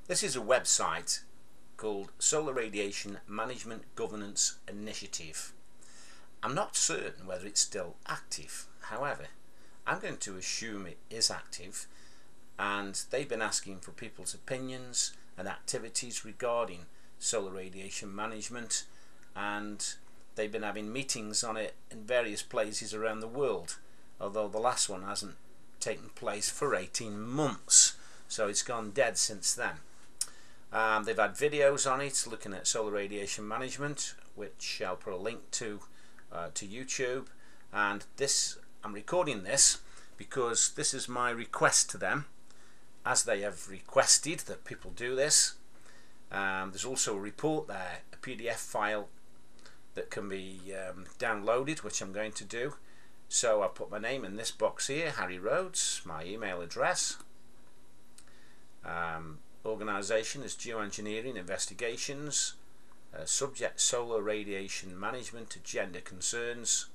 This is a website called Solar Radiation Management Governance Initiative. I'm not certain whether it's still active. However, I'm going to assume it is active, and they've been asking for people's opinions and activities regarding solar radiation management, and they've been having meetings on it in various places around the world, although the last one hasn't taken place for 18 months, so it's gone dead since then. They've had videos on it looking at solar radiation management, which I'll put a link to YouTube. And this, I'm recording this because this is my request to them, as they have requested that people do this. There's also a report there, a PDF file that can be downloaded, which I'm going to do. So I'll put my name in this box here, Harry Rhodes, my email address. Organisation is Geoengineering Investigations. Subject Solar Radiation Management Agenda Concerns.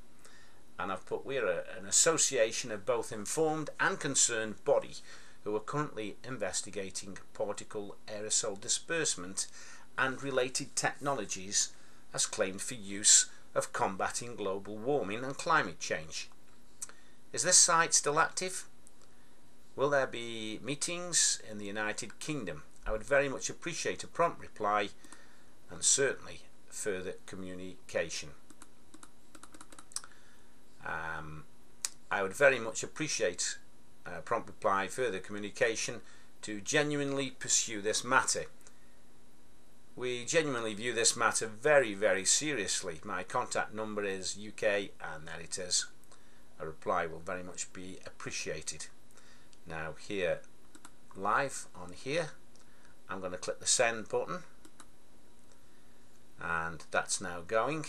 And I've put we're an association of both informed and concerned body who are currently investigating particle aerosol disbursement and related technologies as claimed for use of combating global warming and climate change. Is this site still active? Will there be meetings in the United Kingdom? I would very much appreciate a prompt reply and certainly further communication. I would very much appreciate a prompt reply, further communication to genuinely pursue this matter. We genuinely view this matter very, very seriously. My contact number is UK, and there it is. A reply will very much be appreciated. Now here, live on here, I'm going to click the send button, and that's now going.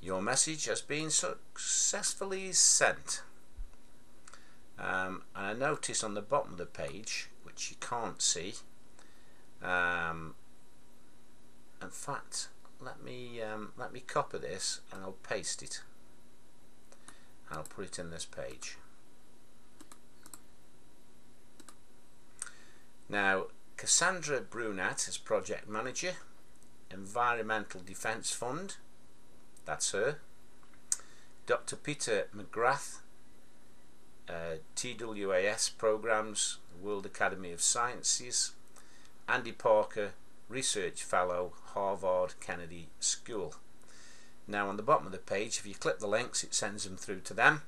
Your message has been successfully sent. And I notice on the bottom of the page, which you can't see, in fact, let me copy this and I'll paste it. I'll put it in this page. Now, Cassandra Brunat is Project Manager, Environmental Defence Fund, that's her. Dr. Peter McGrath, TWAS Programs, World Academy of Sciences. Andy Parker, Research Fellow, Harvard Kennedy School. Now on the bottom of the page, if you click the links, it sends them through to them.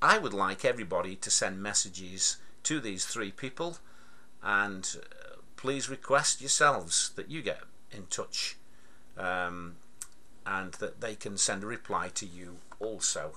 I would like everybody to send messages to these three people, and please request yourselves that you get in touch, and that they can send a reply to you also.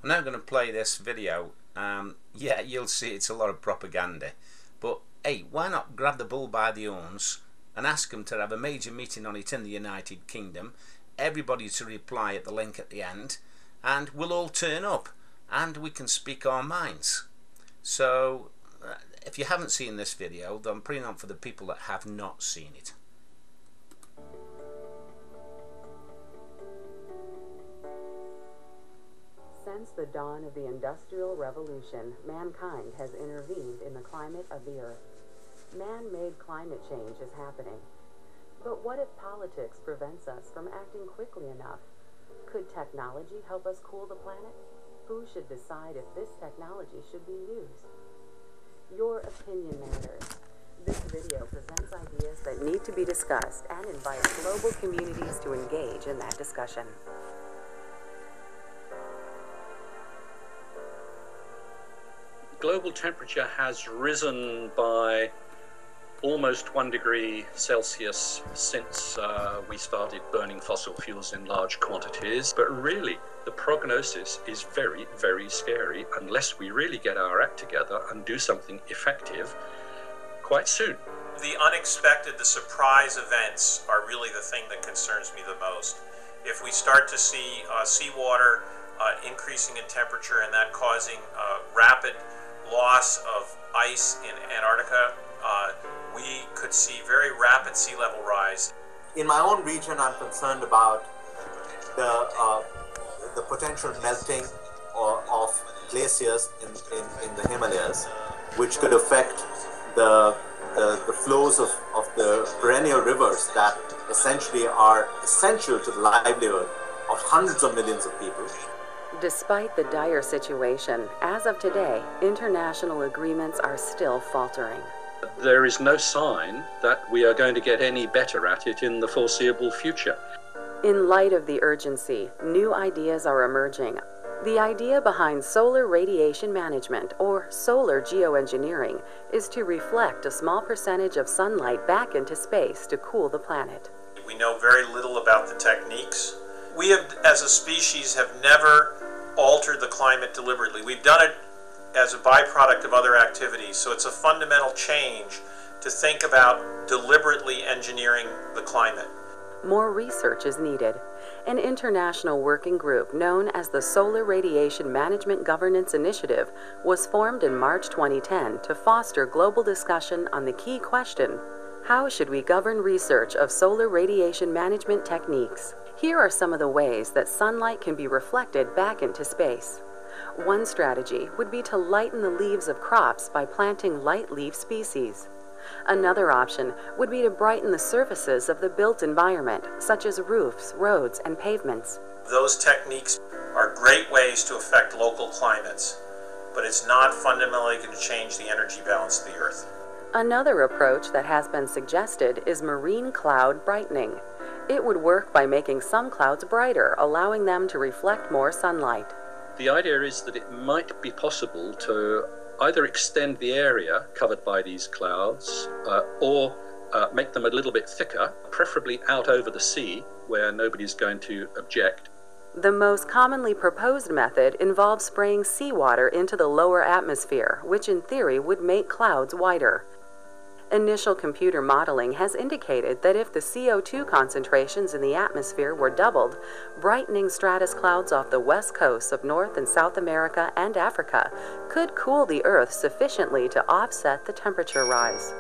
I'm now going to play this video. Yeah, you'll see it's a lot of propaganda, but hey, why not grab the bull by the horns and ask them to have a major meeting on it in the United Kingdom, everybody to reply at the link at the end, and we'll all turn up and we can speak our minds. So if you haven't seen this video, then I'm putting on for the people that have not seen it. Since the dawn of the Industrial Revolution, mankind has intervened in the climate of the Earth. Man-made climate change is happening. But what if politics prevents us from acting quickly enough? Could technology help us cool the planet? Who should decide if this technology should be used? Your opinion matters. This video presents ideas that need to be discussed and invites global communities to engage in that discussion. Global temperature has risen by almost 1 degree Celsius since we started burning fossil fuels in large quantities. But really, the prognosis is very, very scary unless we really get our act together and do something effective quite soon. The unexpected, the surprise events are really the thing that concerns me the most. If we start to see seawater increasing in temperature and that causing rapid loss of ice in Antarctica, we could see very rapid sea level rise. In my own region, I'm concerned about the potential melting of glaciers in the Himalayas, which could affect the flows of the perennial rivers that essentially are essential to the livelihood of hundreds of millions of people. Despite the dire situation, as of today, international agreements are still faltering. There is no sign that we are going to get any better at it in the foreseeable future. In light of the urgency, new ideas are emerging. The idea behind solar radiation management, or solar geoengineering, is to reflect a small percentage of sunlight back into space to cool the planet. We know very little about the techniques. We have, as a species, have never altered the climate deliberately. We've done it as a byproduct of other activities, so it's a fundamental change to think about deliberately engineering the climate. More research is needed. An international working group known as the Solar Radiation Management Governance Initiative was formed in March 2010 to foster global discussion on the key question: how should we govern research of solar radiation management techniques? Here are some of the ways that sunlight can be reflected back into space. One strategy would be to lighten the leaves of crops by planting light leaf species. Another option would be to brighten the surfaces of the built environment, such as roofs, roads, and pavements. Those techniques are great ways to affect local climates, but it's not fundamentally going to change the energy balance of the Earth. Another approach that has been suggested is marine cloud brightening. It would work by making some clouds brighter, allowing them to reflect more sunlight. The idea is that it might be possible to either extend the area covered by these clouds or make them a little bit thicker, preferably out over the sea where nobody's going to object. The most commonly proposed method involves spraying seawater into the lower atmosphere, which in theory would make clouds whiter. Initial computer modeling has indicated that if the CO2 concentrations in the atmosphere were doubled, brightening stratus clouds off the west coasts of North and South America and Africa could cool the Earth sufficiently to offset the temperature rise.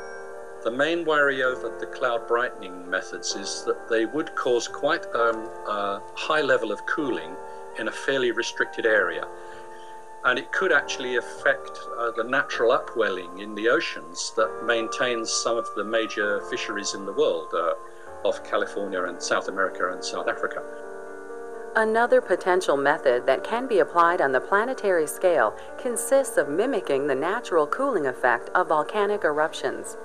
The main worry over the cloud brightening methods is that they would cause quite a high level of cooling in a fairly restricted area. And it could actually affect the natural upwelling in the oceans that maintains some of the major fisheries in the world, off California and South America and South Africa. Another potential method that can be applied on the planetary scale consists of mimicking the natural cooling effect of volcanic eruptions.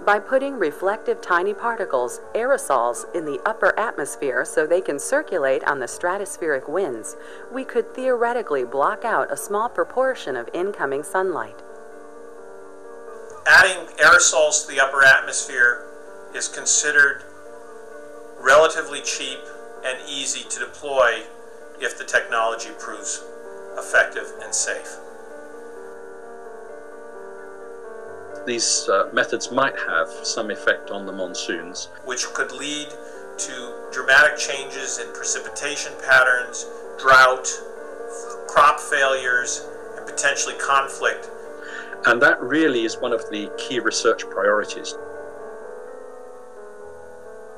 By putting reflective tiny particles, aerosols, in the upper atmosphere so they can circulate on the stratospheric winds, we could theoretically block out a small proportion of incoming sunlight. Adding aerosols to the upper atmosphere is considered relatively cheap and easy to deploy if the technology proves effective and safe. These methods might have some effect on the monsoons, which could lead to dramatic changes in precipitation patterns, drought, crop failures, and potentially conflict. And that really is one of the key research priorities.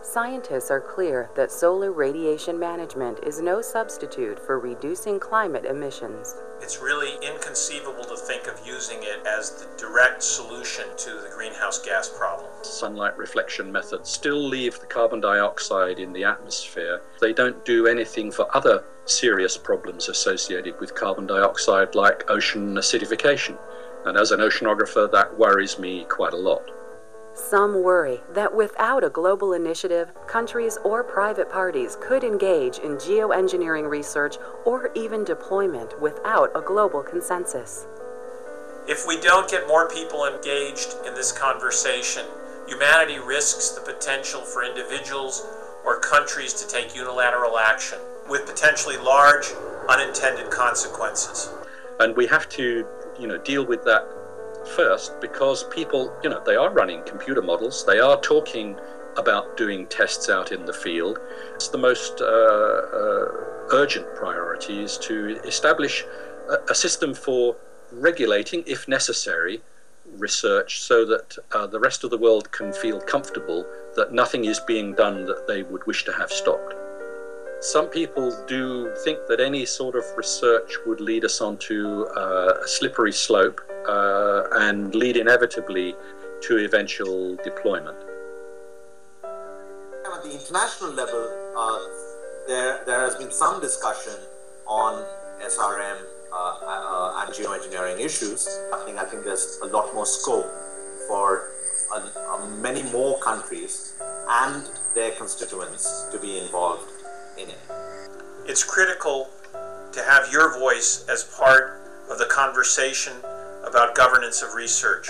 Scientists are clear that solar radiation management is no substitute for reducing climate emissions. It's really inconceivable to think of using it as the direct solution to the greenhouse gas problem. Sunlight reflection methods still leave the carbon dioxide in the atmosphere. They don't do anything for other serious problems associated with carbon dioxide, like ocean acidification. And as an oceanographer, that worries me quite a lot. Some worry that without a global initiative, countries or private parties could engage in geoengineering research or even deployment without a global consensus. If we don't get more people engaged in this conversation, humanity risks the potential for individuals or countries to take unilateral action with potentially large unintended consequences. And we have to, deal with that first, because people, they are running computer models, they are talking about doing tests out in the field. It's the most urgent priority is to establish a system for regulating, if necessary, research so that the rest of the world can feel comfortable that nothing is being done that they would wish to have stopped. Some people do think that any sort of research would lead us onto a slippery slope and lead inevitably to eventual deployment. At the international level, there has been some discussion on SRM and geoengineering issues. I think there's a lot more scope for many more countries and their constituents to be involved in it. It's critical to have your voice as part of the conversation about governance of research.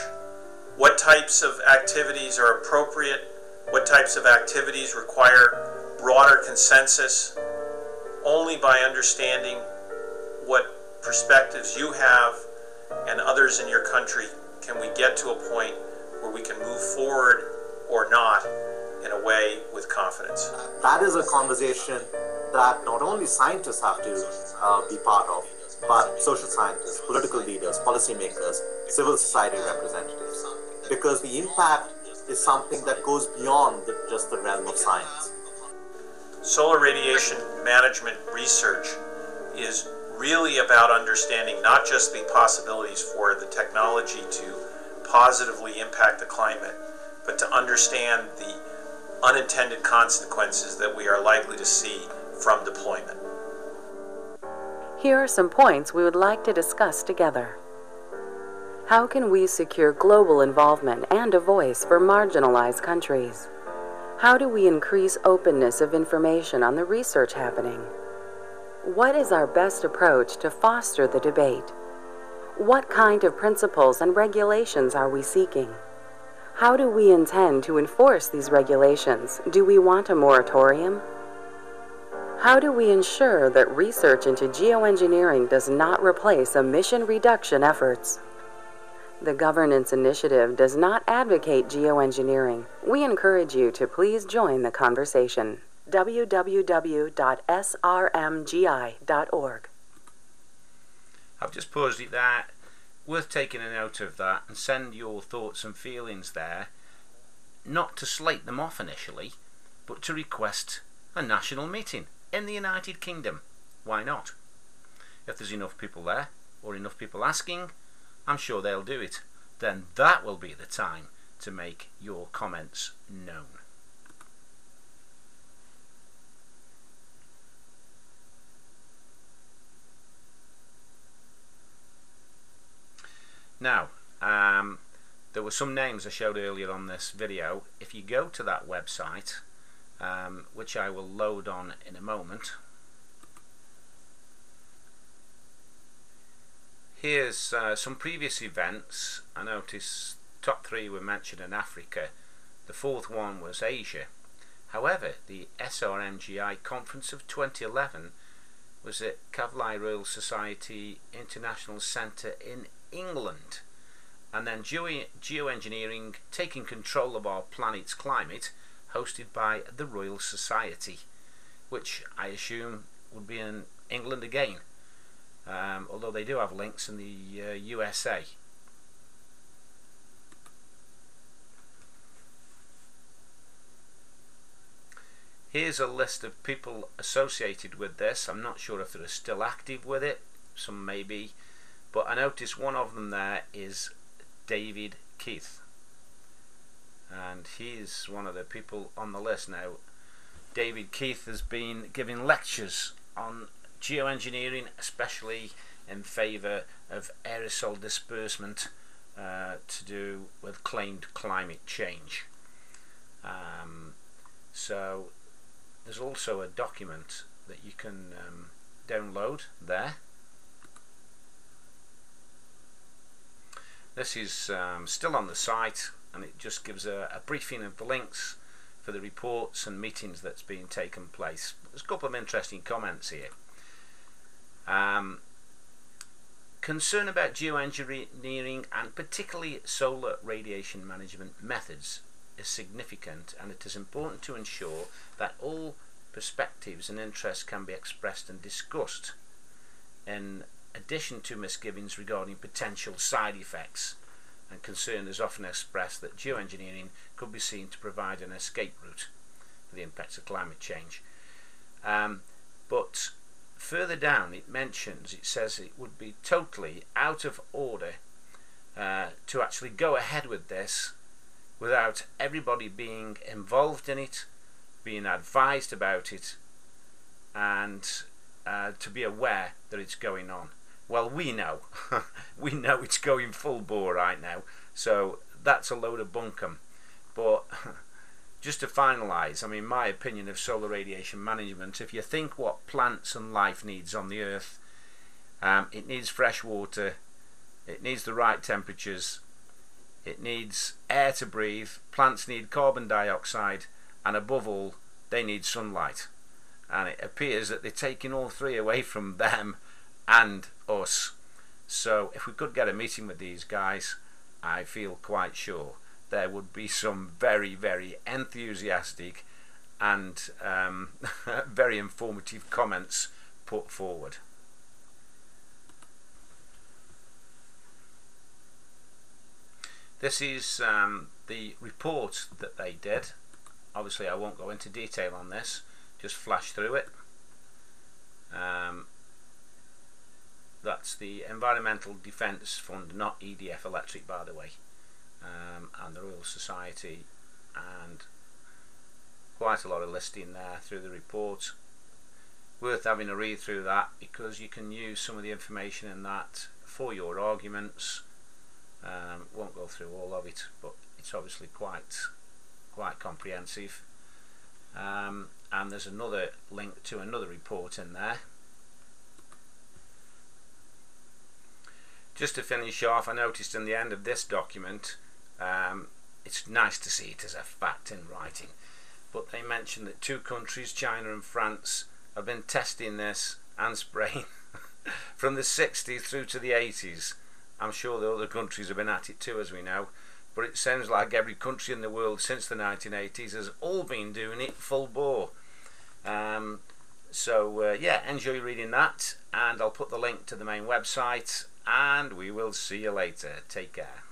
What types of activities are appropriate? What types of activities require broader consensus? Only by understanding what perspectives you have and others in your country can we get to a point where we can move forward or not in a way with confidence. That is a conversation that not only scientists have to be part of, but social scientists, political leaders, policymakers, civil society representatives, because the impact is something that goes beyond just the realm of science. Solar radiation management research is really about understanding not just the possibilities for the technology to positively impact the climate, but to understand the unintended consequences that we are likely to see from deployment. Here are some points we would like to discuss together. How can we secure global involvement and a voice for marginalized countries? How do we increase openness of information on the research happening? What is our best approach to foster the debate? What kind of principles and regulations are we seeking? How do we intend to enforce these regulations? Do we want a moratorium? How do we ensure that research into geoengineering does not replace emission reduction efforts? The Governance Initiative does not advocate geoengineering. We encourage you to please join the conversation. www.srmgi.org. I've just paused it there. Worth taking a note of that and send your thoughts and feelings there, not to slate them off initially, but to request a national meeting in the United Kingdom. Why not? If there's enough people there, or enough people asking, I'm sure they'll do it. Then that will be the time to make your comments known. Now, there were some names I showed earlier on this video. If you go to that website, which I will load on in a moment, here's some previous events. I notice top 3 were mentioned in Africa. The 4th one was Asia. However, the SRMGI conference of 2011 was at Kavli Royal Society International Centre in England. And then Geoengineering, Taking Control of Our Planet's Climate, hosted by the Royal Society, which I assume would be in England again, although they do have links in the USA. Here's a list of people associated with this. I'm not sure if they're still active with it, some may be, but I notice one of them there is David Keith, and he's one of the people on the list. Now, David Keith has been giving lectures on geoengineering, especially in favour of aerosol disbursement to do with claimed climate change. So there's also a document that you can download there. This is still on the site, and it just gives a briefing of the links for the reports and meetings that's been taken place. There's a couple of interesting comments here. Concern about geoengineering and particularly solar radiation management methods is significant, and it is important to ensure that all perspectives and interests can be expressed and discussed, in addition to misgivings regarding potential side effects. And concern is often expressed that geoengineering could be seen to provide an escape route for the impacts of climate change. But further down it says it would be totally out of order to actually go ahead with this without everybody being involved in it, being advised about it, and to be aware that it's going on. Well, we know. We know it's going full bore right now, so that's a load of bunkum. But just to finalise, I mean, my opinion of solar radiation management, if you think what plants and life needs on the earth, it needs fresh water, it needs the right temperatures, it needs air to breathe, plants need carbon dioxide, and above all, they need sunlight. And it appears that they're taking all three away from them and us. So if we could get a meeting with these guys, I feel quite sure there would be some very, very enthusiastic and very informative comments put forward. This is the report that they did. Obviously I won't go into detail on this, just flash through it. That's the Environmental Defence Fund, not EDF Electric, by the way, and the Royal Society, and quite a lot of listing there through the report. Worth having a read through that, because you can use some of the information in that for your arguments. Won't go through all of it, but it's obviously quite comprehensive. And there's another link to another report in there. Just to finish off, I noticed in the end of this document, it's nice to see it as a fact in writing, but they mentioned that 2 countries, China and France, have been testing this and spraying from the 60s through to the 80s. I'm sure the other countries have been at it too, as we know, but it sounds like every country in the world since the 1980s has all been doing it full bore. Yeah, enjoy reading that, and I'll put the link to the main website, and we will see you later. Take care.